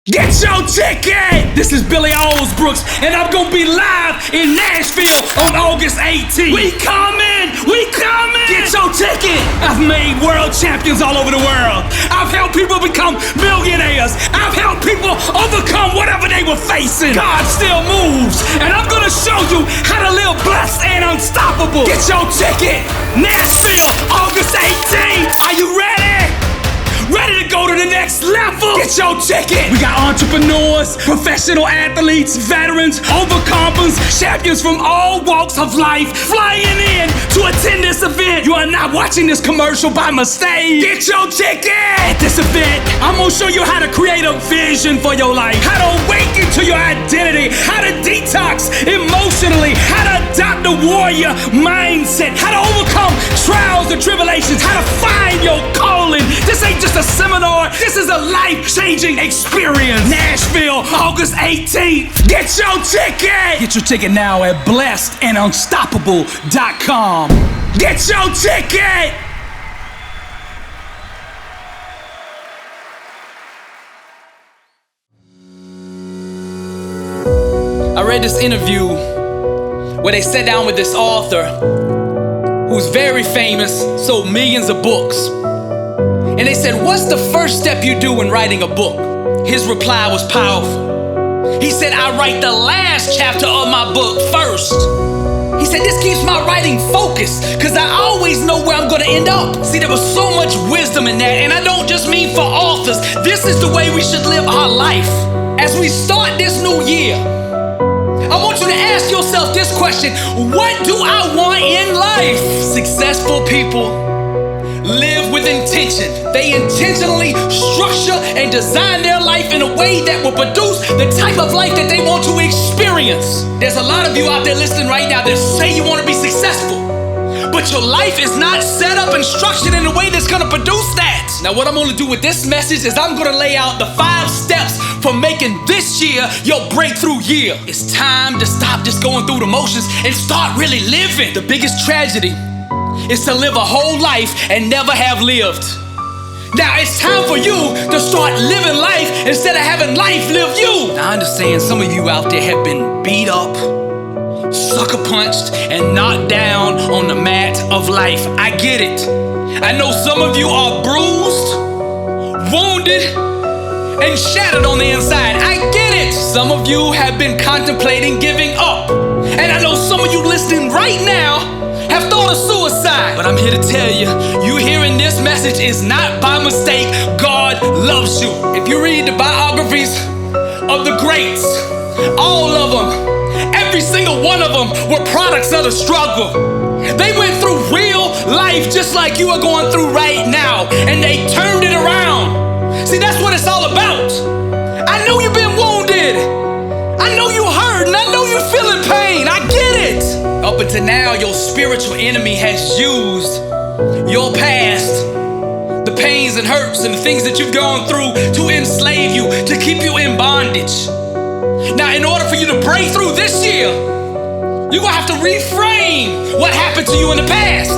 Get your ticket! This is Billy Alsbrooks, and I'm gonna be live in Nashville on August 18th. We coming! We coming! Get your ticket! I've made world champions all over the world. I've helped people become millionaires. I've helped people overcome whatever they were facing. God still moves, and I'm gonna show you how to live blessed and unstoppable. Get your ticket! Nashville, August 18th. Are you ready? Ready to go to the next level? Get your ticket! We got entrepreneurs, professional athletes, veterans, overcomers, champions from all walks of life flying in to attend this event. You are not watching this commercial by mistake. Get your ticket! At this event, I'm gonna show you how to create a vision for your life, how to awaken to your identity, how to detox emotionally, how to adopt the warrior mindset, how to overcome trials and tribulations, how to find your calling. This ain't just a seminar, this is a life-changing experience. Nashville, August 18th. Get your ticket! Get your ticket now at blessedandunstoppable.com. Get your ticket! I read this interview where they sat down with this author who's very famous, sold millions of books. And they said, what's the first step you do in writing a book? His reply was powerful. He said, I write the last chapter of my book first. He said, this keeps my writing focused because I always know where I'm gonna end up. See, there was so much wisdom in that, and I don't just mean for authors. This is the way we should live our life. As we start this new year, I want you to ask yourself this question: what do I want in life? Successful people live with intention. They intentionally structure and design their life in a way that will produce the type of life that they want to experience. There's a lot of you out there listening right now that say you want to be successful, but your life is not set up and structured in a way that's going to produce that. Now, what I'm going to do with this message is I'm going to lay out the 5 steps for making this year your breakthrough year. It's time to stop just going through the motions and start really living. The biggest tragedy is to live a whole life and never have lived. Now it's time for you to start living life instead of having life live you. Now I understand some of you out there have been beat up, sucker punched, and knocked down on the mat of life. I get it. I know some of you are bruised, wounded, and shattered on the inside. I get it. Some of you have been contemplating giving up. And I know some of you listening right now have thought of suicide. But I'm here to tell you, you hearing this message is not by mistake. God loves you. If you read the biographies of the greats, all of them, every single one of them were products of the struggle. They went through real life just like you are going through right now, and they turned it around. See, that's what it's all about. I know you've been wounded. I know you hurt, and I know you're feeling pain. I get it. Up until now, your spiritual enemy has used your past, the pains and hurts and the things that you've gone through to enslave you, to keep you in bondage. Now, in order for you to break through this year, you're gonna have to reframe what happened to you in the past.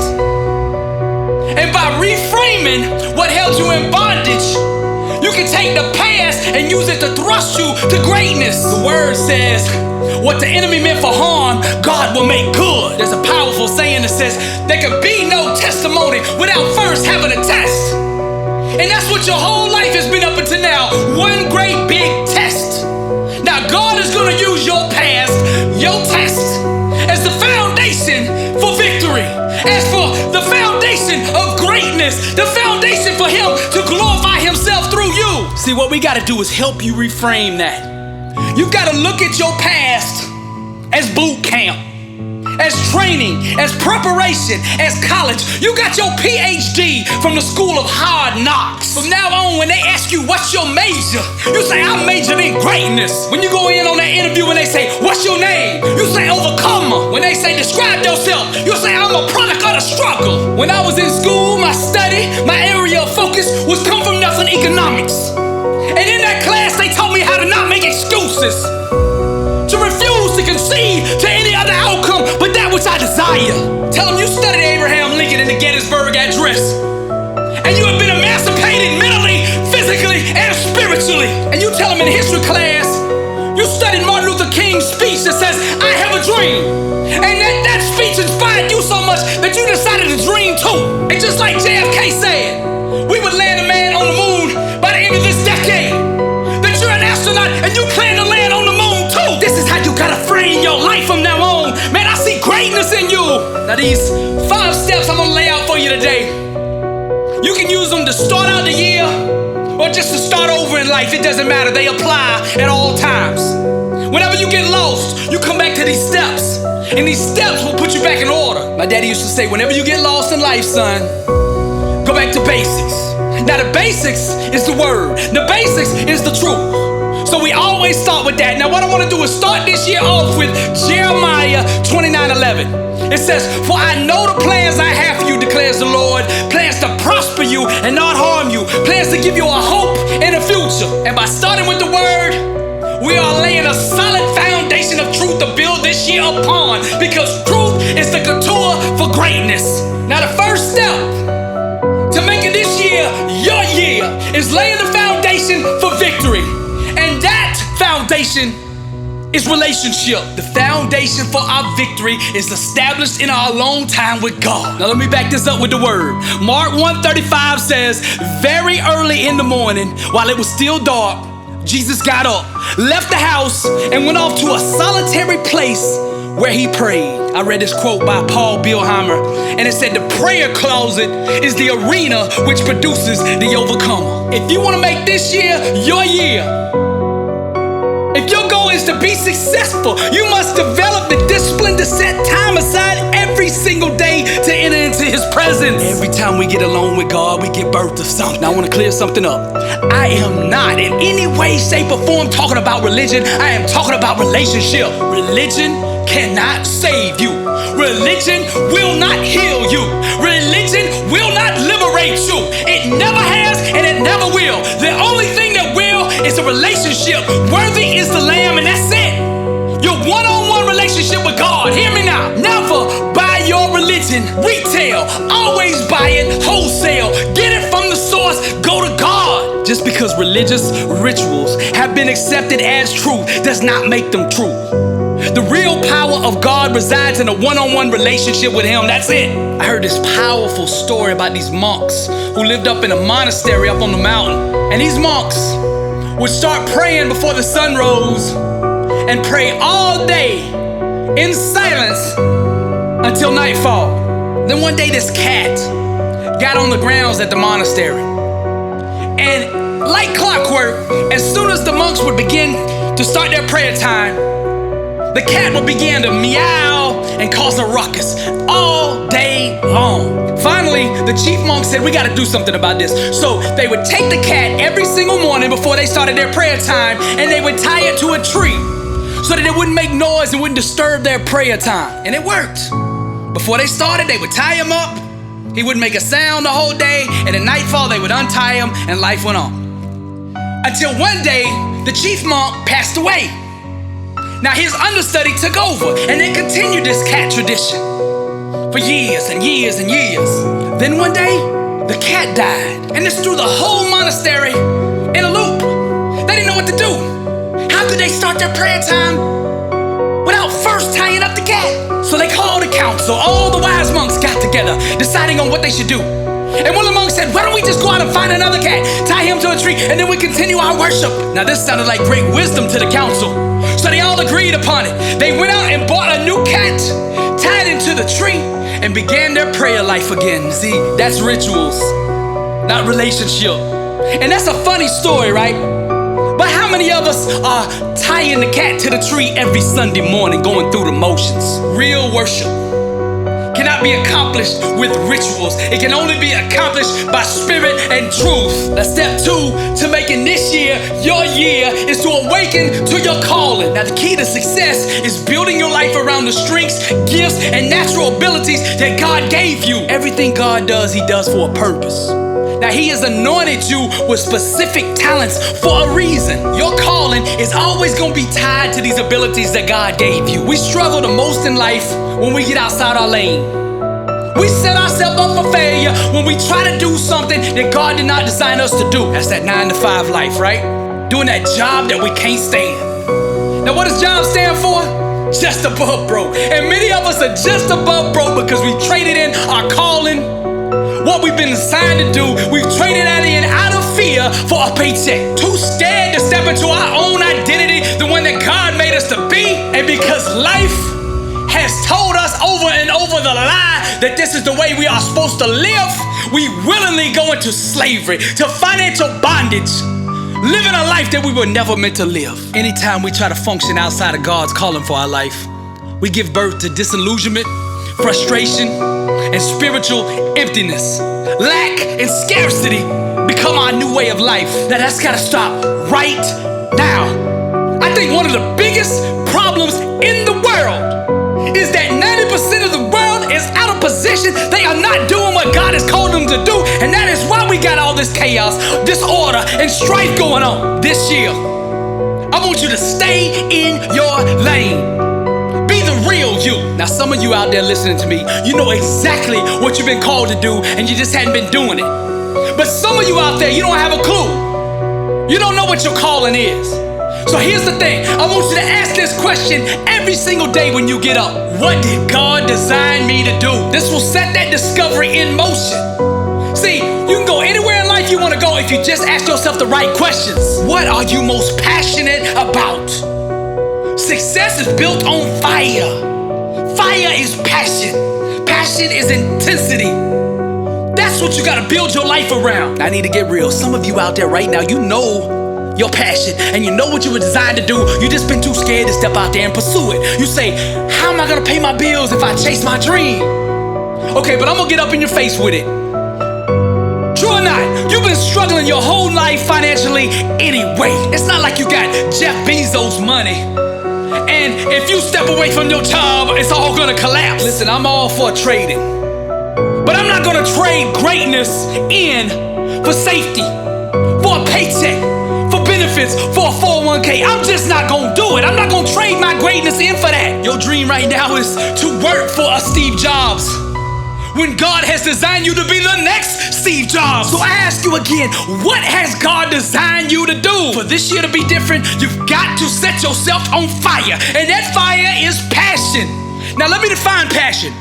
And by reframing what held you in bondage, you can take the past and use it to thrust you to greatness. The word says, what the enemy meant for harm, God will make good. There's a powerful saying that says, there can be no testimony without first having a test. And that's what your whole life has been up until now, one great big test. Now God is gonna use your past, your test, as the foundation for victory, as for the foundation of greatness, the foundation for Him to glorify Himself through you. See, what we gotta do is help you reframe that. You've got to look at your past as boot camp, as training, as preparation, as college. You got your PhD from the school of hard knocks. From now on, when they ask you what's your major, you say, I majored in greatness. When you go in on that interview and they say, what's your name? You say, overcomer. When they say, describe yourself, you say, I'm a product of the struggle. When I was in school, my study, my area of focus was come from nothing economics. And in that class, they taught me how to not make excuses, to refuse to concede to any other outcome but that which I desire. Tell them you studied Abraham Lincoln in the Gettysburg Address, and you have been emancipated mentally, physically, and spiritually. And you tell them in his decided to dream too. And just like JFK said, we would land a man on the moon by the end of this decade. That you're an astronaut and you plan to land on the moon too. This is how you gotta frame your life from now on. Man, I see greatness in you. Now these 5 steps I'm gonna lay out for you today, you can use them to start out the year or just to start over in life. It doesn't matter, they apply at all times. Whenever you get lost, you come back to these steps, and these steps will put you back in order. My daddy used to say, whenever you get lost in life, son, go back to basics. Now the basics is the word, the basics is the truth. So we always start with that. Now what I want to do is start this year off with Jeremiah 29:11. It says, for I know the plans I have for you, declares the Lord, plans to prosper you and not harm you, plans to give you a hope and a future. And by starting with the word, we are laying a solid foundation of truth to build this year upon, because truth is the couture for greatness. Now the first step to making this year your year is laying the foundation for victory. And that foundation is relationship. The foundation for our victory is established in our alone time with God. Now let me back this up with the word. Mark 1:35 says, very early in the morning, while it was still dark, Jesus got up, left the house, and went off to a solitary place where he prayed. I read this quote by Paul Bilheimer, and it said, the prayer closet is the arena which produces the overcomer. If you want to make this year your year, if your goal is to be successful, you must develop the discipline to set time aside every single day to enter into his presence. Every time we get alone with God, we get birth of something. Now I want to clear something up. I am not in any way, shape, or form talking about religion. I am talking about relationship. Religion cannot save you. Religion will not heal you. Religion will not liberate you. It never has and it never will. The only thing that will is a relationship. Worthy is the Lamb, and that's it. Your one-on-one relationship with God. Hear me now. Never buy your religion retail. Always buy it wholesale. Get it from the source. Go to God. Just because religious rituals have been accepted as truth does not make them true. The real power of God resides in a one-on-one relationship with him. That's it. I heard this powerful story about these monks who lived up in a monastery up on the mountain. And these monks would start praying before the sun rose and pray all day in silence until nightfall. Then one day this cat got on the grounds at the monastery. And like clockwork, as soon as the monks would begin to start their prayer time, the cat would begin to meow and cause a ruckus all day long. Finally, the chief monk said, we got to do something about this. So they would take the cat every single morning before they started their prayer time, and they would tie it to a tree so that it wouldn't make noise and wouldn't disturb their prayer time. And it worked. Before they started, they would tie him up. He wouldn't make a sound the whole day, and at nightfall, they would untie him, and life went on. Until one day, the chief monk passed away. Now his understudy took over, and they continued this cat tradition for years and years and years. Then one day, the cat died, and this threw the whole monastery in a loop. They didn't know what to do. How could they start their prayer time without first tying up the cat? So they called a council. All the wise monks got together, deciding on what they should do. And one of the monks said, why don't we just go out and find another cat, tie him to a tree, and then we continue our worship. Now this sounded like great wisdom to the council. So they all agreed upon it. They went out and bought a new cat, tied him to the tree, and began their prayer life again. See, that's rituals, not relationship. And that's a funny story, right? But how many of us are tying the cat to the tree every Sunday morning, going through the motions? Real worship cannot be accomplished with rituals. It can only be accomplished by spirit and truth. Now, step 2 to making this year your year is to awaken to your calling. Now, the key to success is building your life around the strengths, gifts, and natural abilities that God gave you. Everything God does, he does for a purpose. Now, he has anointed you with specific talents for a reason. Your calling is always going to be tied to these abilities that God gave you. We struggle the most in life when we get outside our lane. We set ourselves up for failure when we try to do something that God did not design us to do. That's that 9-to-5 life, right? Doing that job that we can't stand. Now, what does job stand for? just above broke. And many of us are just above broke because we traded in our calling, what we've been assigned to do. We've traded that in out of fear for a paycheck. Too scared to step into our own identity, the one that God made us to be. And because life has told us over and over the lie that this is the way we are supposed to live, we willingly go into slavery, to financial bondage, living a life that we were never meant to live. Anytime we try to function outside of God's calling for our life, we give birth to disillusionment, frustration, and spiritual emptiness. Lack and scarcity become our new way of life. Now that's gotta stop right now. I think one of the biggest problems in the world is that 90% of the world is out of position. They are not doing what God has called them to do. And that is why we got all this chaos, disorder, and strife going on. This year, I want you to stay in your lane. Be the real you. Now, some of you out there listening to me, you know exactly what you've been called to do, and you just hadn't been doing it. But some of you out there, you don't have a clue. You don't know what your calling is. So here's the thing. I want you to ask this question every single day when you get up. What did God design me to do? This will set that discovery in motion. See, you can go anywhere in life you want to go if you just ask yourself the right questions. What are you most passionate about? Success is built on fire. Fire is passion. Passion is intensity. That's what you got to build your life around. I need to get real. Some of you out there right now, you know your passion and you know what you were designed to do. You just been too scared to step out there and pursue it. You say, how am I gonna pay my bills if I chase my dream? Okay, but I'm gonna get up in your face with it. True or not, you've been struggling your whole life financially anyway. It's not like you got Jeff Bezos money, and if you step away from your job, it's all gonna collapse. Listen, I'm all for trading, but I'm not gonna trade greatness in for safety, for a paycheck, for benefits, for a 401k. I'm just not gonna do it. I'm not gonna trade my greatness in for that. Your dream right now is to work for a Steve Jobs, when God has designed you to be the next Steve Jobs. So I ask you again, what has God designed you to do? For this year to be different, you've got to set yourself on fire. And that fire is passion. Now let me define passion.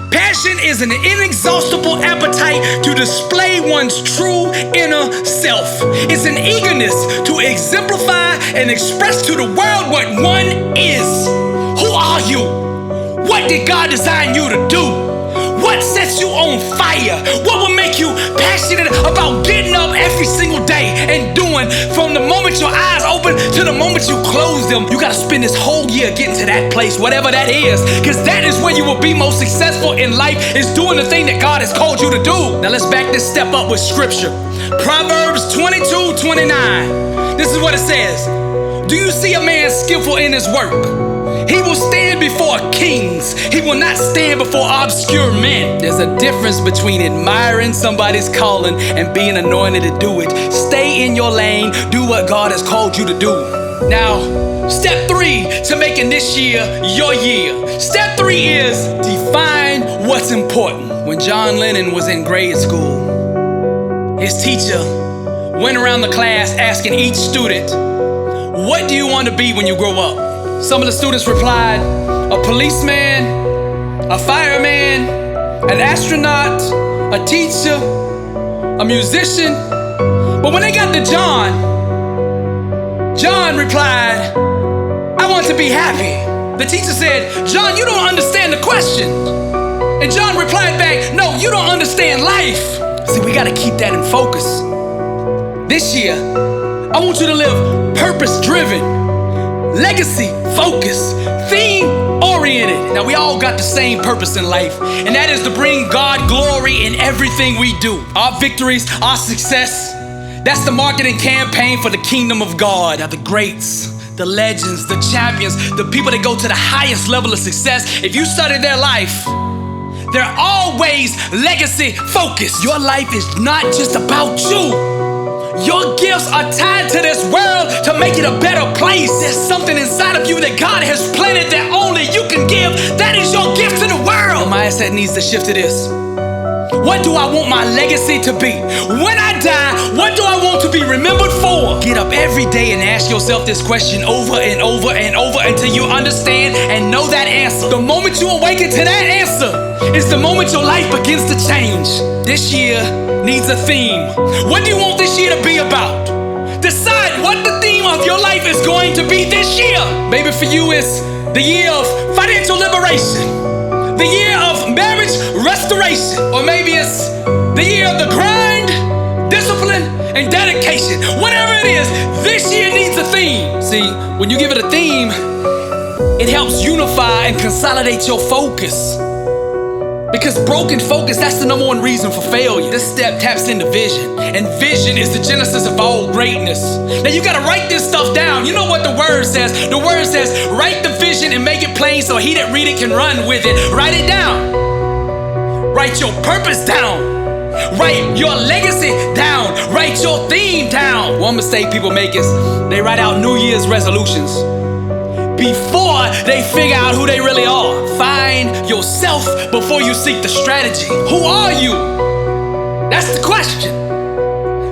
Passion is an inexhaustible appetite to display one's true inner self. It's an eagerness to exemplify and express to the world what one is. Who are you? What did God design you to do? What sets you on fire? What will make you passionate about getting up every single day and doing from the moment your eyes open to the moment you close them? You gotta spend this whole year getting to that place, whatever that is, because that is where you will be most successful in life, is doing the thing that God has called you to do. Now let's back this step up with scripture. Proverbs 22:29. This is what it says. Do you see a man skillful in his work? He will stand before kings. He will not stand before obscure men. There's a difference between admiring somebody's calling and being anointed to do it. Stay in your lane. Do what God has called you to do. Now, step 3 to making this year your year. Step 3 is define what's important. When John Lennon was in grade school, his teacher went around the class asking each student, what do you want to be when you grow up? Some of the students replied, a policeman, a fireman, an astronaut, a teacher, a musician. But when they got to John, John replied, I want to be happy. The teacher said, John, you don't understand the question. And John replied back, no, you don't understand life. See, we gotta keep that in focus. This year, I want you to live purpose-driven, legacy-focused, theme-oriented. Now, we all got the same purpose in life, and that is to bring God glory in everything we do. Our victories, our success, that's the marketing campaign for the kingdom of God. Now, the greats, the legends, the champions, the people that go to the highest level of success, if you study their life, they're always legacy-focused. Your life is not just about you. Your gifts are tied to this world to make it a better place. There's something inside of you that God has planted that only you can give. That is your gift to the world. Your mindset needs to shift to this. What do I want my legacy to be? When I die, what do I want to be remembered for? Get up every day and ask yourself this question over and over and over until you understand and know that answer. The moment you awaken to that answer is the moment your life begins to change. This year needs a theme. What do you want this year to be about? Decide what the theme of your life is going to be this year. Maybe for you it's the year of financial liberation, the year of marriage restoration, or maybe it's the year of the grind, discipline, and dedication. Whatever it is, this year needs a theme. See, when you give it a theme, it helps unify and consolidate your focus. Because broken focus, that's the number one reason for failure. This step taps into vision, and vision is the genesis of all greatness. Now you gotta write this stuff down. You know what the word says? The word says, write the vision and make it plain so he that read it can run with it. Write it down. Write your purpose down. Write your legacy down. Write your theme down. One mistake people make is they write out New Year's resolutions before they figure out who they really are. Find yourself before you seek the strategy. Who are you? That's the question.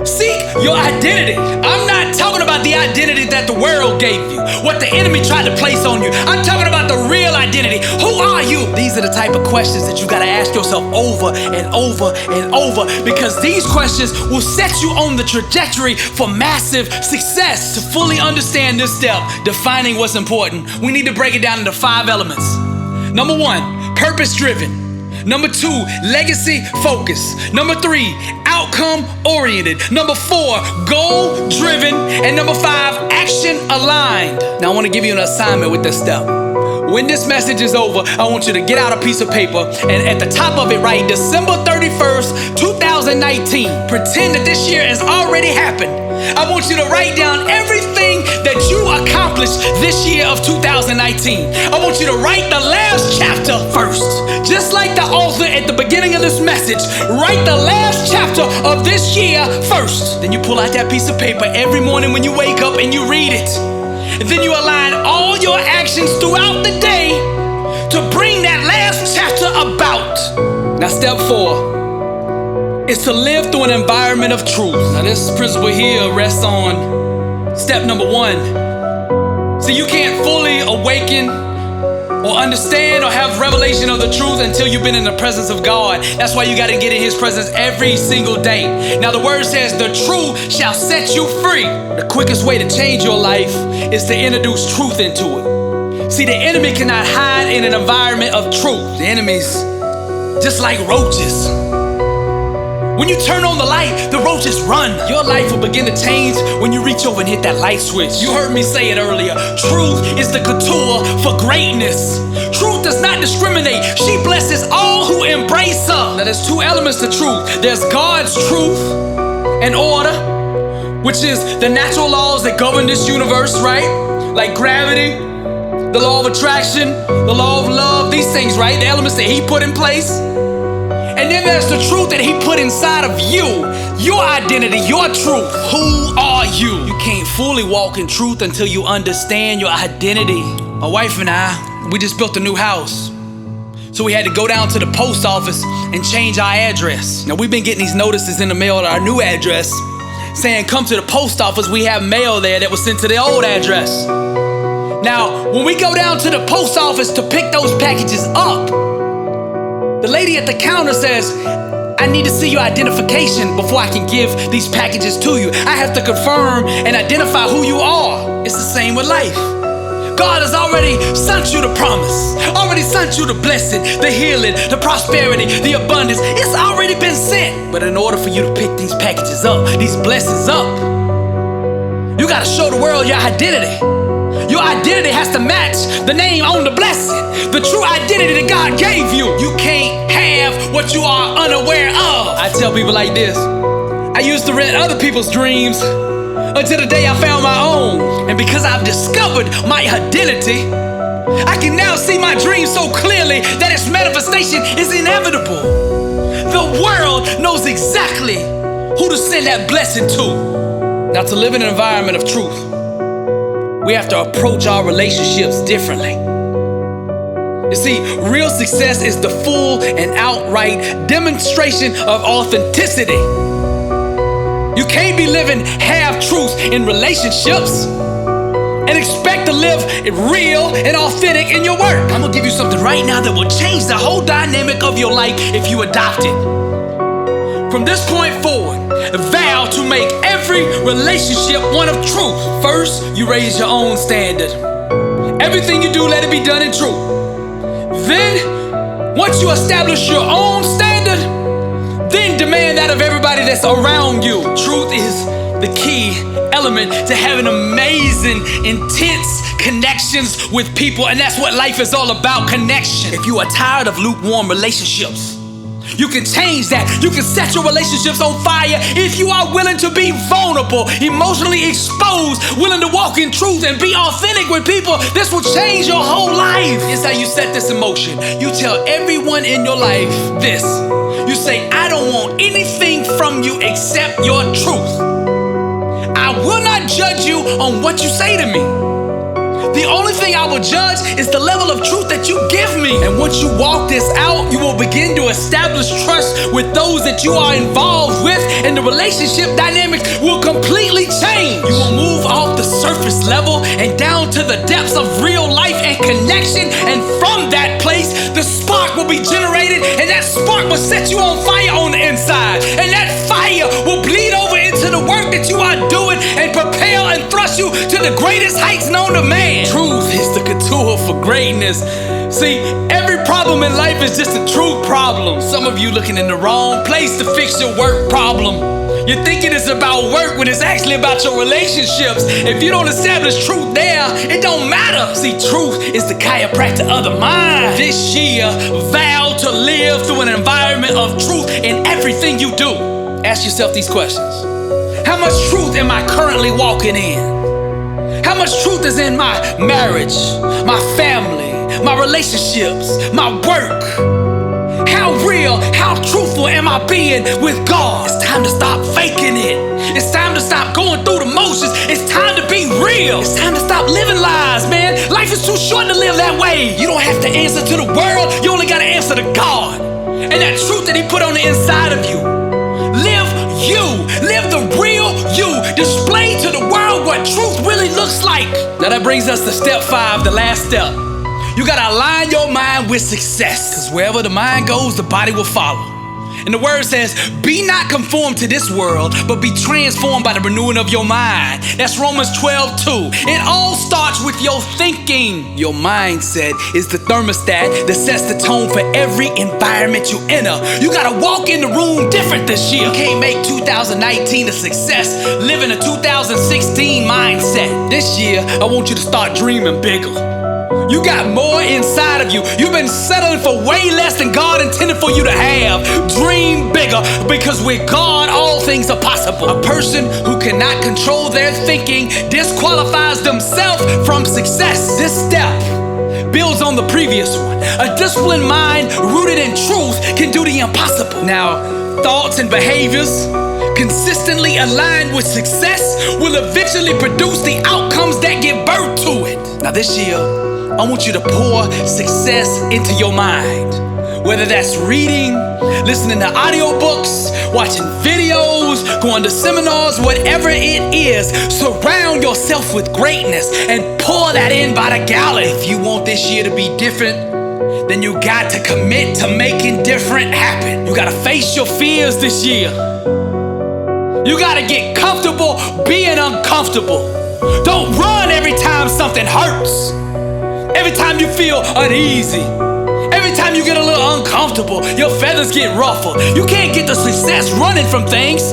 Seek your identity. I'm not talking about the identity that the world gave you, what the enemy tried to place on you. I'm talking about the real identity. Who are you? These are the type of questions that you gotta ask yourself over and over and over, because these questions will set you on the trajectory for massive success. To fully understand this step, defining what's important, we need to break it down into 5 elements. Number 1, purpose-driven. Number 2, legacy focus. Number 3, outcome oriented. Number 4, goal driven. And number 5, action aligned. Now I want to give you an assignment with this step. When this message is over, I want you to get out a piece of paper and at the top of it write December 31st, 2019. Pretend that this year has already happened. I want you to write down everything that you accomplished this year of 2019. I want you to write the last chapter first. Just like the author at the beginning of this message, write the last chapter of this year first. Then you pull out that piece of paper every morning when you wake up and you read it. And then you align all your actions throughout the day to bring that last chapter about. Now step 4 is to live through an environment of truth. Now this principle here rests on step number 1. See, you can't fully awaken or understand or have revelation of the truth until you've been in the presence of God. That's why you got to get in his presence every single day. Now the word says the truth shall set you free. The quickest way to change your life is to introduce truth into it. See, the enemy cannot hide in an environment of truth. The enemy's just like roaches. When you turn on the light, the roaches run. Your life will begin to change when you reach over and hit that light switch. You heard me say it earlier. Truth is the couture for greatness. Truth does not discriminate. She blesses all who embrace her. Now there's 2 elements to truth. There's God's truth and order, which is the natural laws that govern this universe, right? Like gravity, the law of attraction, the law of love, these things, right? The elements that he put in place. And then there's the truth that he put inside of you, your identity, your truth. Who are you? You can't fully walk in truth until you understand your identity. My wife and I, we just built a new house. So we had to go down to the post office and change our address. Now we've been getting these notices in the mail at our new address saying, come to the post office, we have mail there that was sent to the old address. Now, when we go down to the post office to pick those packages up, the lady at the counter says, I need to see your identification before I can give these packages to you. I have to confirm and identify who you are. It's the same with life. God has already sent you the promise, already sent you the blessing, the healing, the prosperity, the abundance. It's already been sent. But in order for you to pick these packages up, these blessings up, you gotta show the world your identity. Your identity has to match the name on the blessing, the true identity that God gave you. You can't have what you are unaware of. I tell people like this, I used to rent other people's dreams until the day I found my own. And because I've discovered my identity, I can now see my dream so clearly that its manifestation is inevitable. The world knows exactly who to send that blessing to. Now, to live in an environment of truth, we have to approach our relationships differently. You see, real success is the full and outright demonstration of authenticity. You can't be living half-truths in relationships and expect to live real and authentic in your work. I'm gonna give you something right now that will change the whole dynamic of your life if you adopt it. From this point forward, vow to make every relationship one of truth. First, you raise your own standard. Everything you do, let it be done in truth. Then, once you establish your own standard, then demand that of everybody that's around you. Truth is the key element to having amazing, intense connections with people, and that's what life is all about, connection. If you are tired of lukewarm relationships, you can change that. You can set your relationships on fire if you are willing to be vulnerable, emotionally exposed, willing to walk in truth and be authentic with people. This will change your whole life. Here's how you set this in motion. You tell everyone in your life this. You say, I don't want anything from you except your truth. I will not judge you on what you say to me. The only thing I will judge is the level of truth that you give me. And once you walk this out, you will begin to establish trust with those that you are involved with, and the relationship dynamic will completely change. You will move off the surface level and down to the depths of real life and connection. And from that place, the spark will be generated, and that spark will set you on fire on the inside. And that fire will bleed over into the work that you are doing and propel and thrust you to the greatest heights known to man. Truth is the couture for greatness. See, every problem in life is just a truth problem. Some of you looking in the wrong place to fix your work problem. You're thinking it's about work when it's actually about your relationships. If you don't establish truth there, it don't matter. See, truth is the chiropractor of the mind. This year, vow to live through an environment of truth in everything you do. Ask yourself these questions. How much truth am I currently walking in? How much truth is in my marriage, my family, my relationships, my work? How real, how truthful am I being with God? It's time to stop faking it. It's time to stop going through the motions. It's time to be real. It's time to stop living lies, man. Life is too short to live that way. You don't have to answer to the world. You only got to answer to God. And that truth that He put on the inside of you. Live you. Live the real you. Display to the world what truth really looks like. Now that brings us to step 5, the last step. You gotta align your mind with success, because wherever the mind goes, the body will follow. And the word says, be not conformed to this world, but be transformed by the renewing of your mind. That's Romans 12:2. It all starts with your thinking. Your mindset is the thermostat that sets the tone for every environment you enter. You gotta walk in the room different this year. You can't make 2019 a success living a 2016 mindset. This year, I want you to start dreaming bigger. You got more inside of you. You've been settling for way less than God intended for you to have. Dream bigger, because with God, all things are possible. A person who cannot control their thinking disqualifies themselves from success. This step builds on the previous one. A disciplined mind rooted in truth can do the impossible. Now, thoughts and behaviors consistently aligned with success will eventually produce the outcomes that give birth to it. Now this year, I want you to pour success into your mind. Whether that's reading, listening to audiobooks, watching videos, going to seminars, whatever it is, surround yourself with greatness and pour that in by the gallon. If you want this year to be different, then you got to commit to making different happen. You gotta face your fears this year. You gotta get comfortable being uncomfortable. Don't run every time something hurts. Every time you feel uneasy, every time you get a little uncomfortable, your feathers get ruffled. You can't get the success running from things.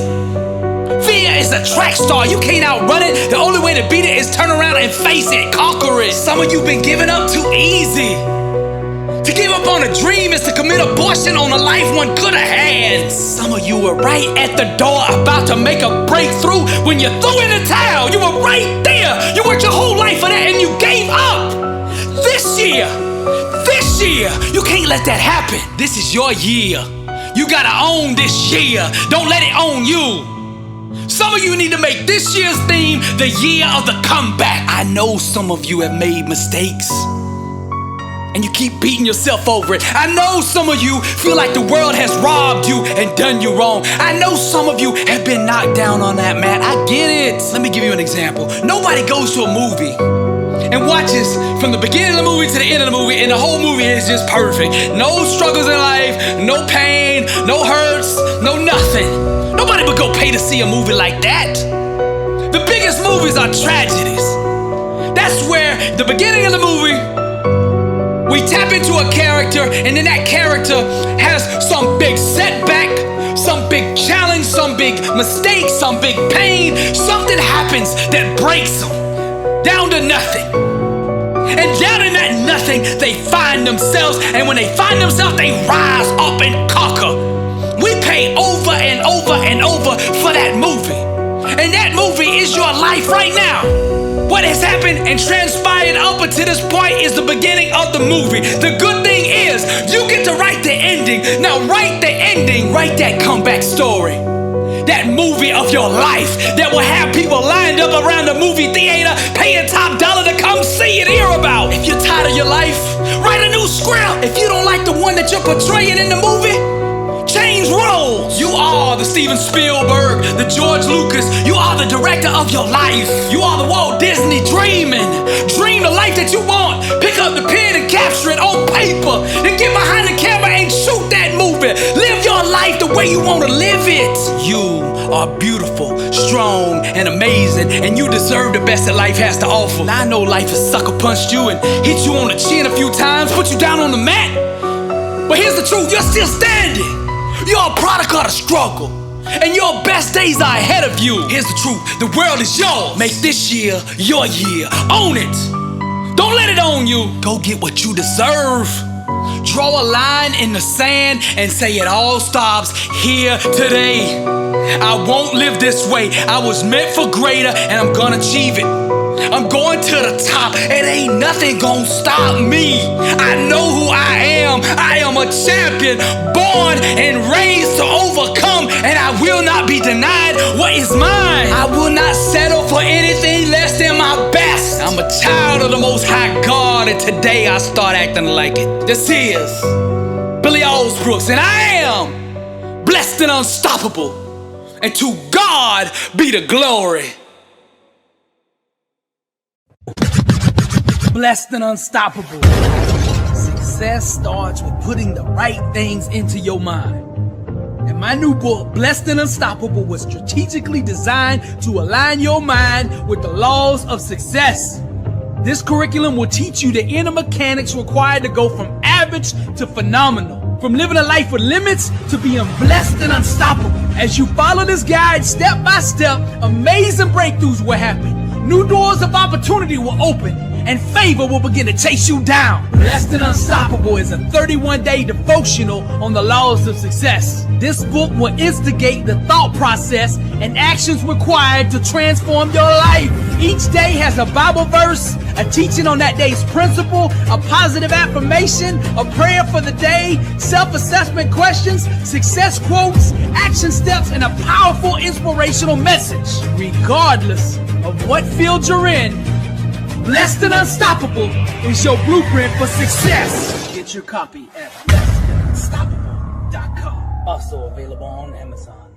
Fear is a track star. You can't outrun it. The only way to beat it is turn around and face it, conquer it. Some of you been giving up too easy. To give up on a dream is to commit abortion on a life one could have had. Some of you were right at the door about to make a breakthrough when you threw in the towel. You were right there. You worked your whole life for that and you gave up. This year, you can't let that happen. This is your year. You gotta own this year. Don't let it own you. Some of you need to make this year's theme the year of the comeback. I know some of you have made mistakes, and you keep beating yourself over it. I know some of you feel like the world has robbed you and done you wrong. I know some of you have been knocked down on that mat. I get it. Let me give you an example. Nobody goes to a movie and watches from the beginning of the movie to the end of the movie, and the whole movie is just perfect. No struggles in life, no pain, no hurts, no nothing. Nobody would go pay to see a movie like that. The biggest movies are tragedies. That's where the beginning of the movie, we tap into a character, and then that character has some big setback, some big challenge, some big mistake, some big pain. Something happens that breaks them down to nothing. And down in that nothing, they find themselves. And when they find themselves, they rise up and conquer. We pay over and over and over for that movie. And that movie is your life right now. What has happened and transpired up until this point is the beginning of the movie. The good thing is you get to write the ending. Now write the ending, write that comeback story. That movie of your life that will have people lined up around the movie theater paying top dollar to come see and hear about. If you're tired of your life, write a new script. If you don't like the one that you're portraying in the movie, change roles. You are the Steven Spielberg, the George Lucas. You are the director of your life. You are the Walt Disney dreaming. Dream the life that you want. Pick up the pen and capture it on paper. Then get behind the camera and shoot that movie. Live your life the way you want to live it. You are beautiful, strong, and amazing, and you deserve the best that life has to offer. Now I know life has sucker punched you and hit you on the chin a few times, put you down on the mat. But here's the truth, you're still standing. You're a product of the struggle, and your best days are ahead of you. Here's the truth, the world is yours. Make this year your year. Own it. Don't let it own you. Go get what you deserve. Draw a line in the sand and say it all stops here today. I won't live this way. I was meant for greater, and I'm gonna achieve it. I'm going to the top, and ain't nothing gonna stop me. I know who I am. I am a champion, born and raised to overcome, and I will not be denied what is mine. I will not settle for anything less than my best. I'm a child of the Most High God, and today I start acting like it. This is Billy Alsbrooks, and I am blessed and unstoppable, and to God be the glory. Blessed and unstoppable. Success starts with putting the right things into your mind. And my new book, Blessed and Unstoppable, was strategically designed to align your mind with the laws of success. This curriculum will teach you the inner mechanics required to go from average to phenomenal. From living a life with limits to being blessed and unstoppable. As you follow this guide step by step, amazing breakthroughs will happen. New doors of opportunity will open, and favor will begin to chase you down. Blessed and Unstoppable is a 31-day devotional on the laws of success. This book will instigate the thought process and actions required to transform your life. Each day has a Bible verse, a teaching on that day's principle, a positive affirmation, a prayer for the day, self-assessment questions, success quotes, action steps, and a powerful inspirational message. Regardless of what field you're in, Blessed and Unstoppable is your blueprint for success. Get your copy at blessedandunstoppable.com. Also available on Amazon.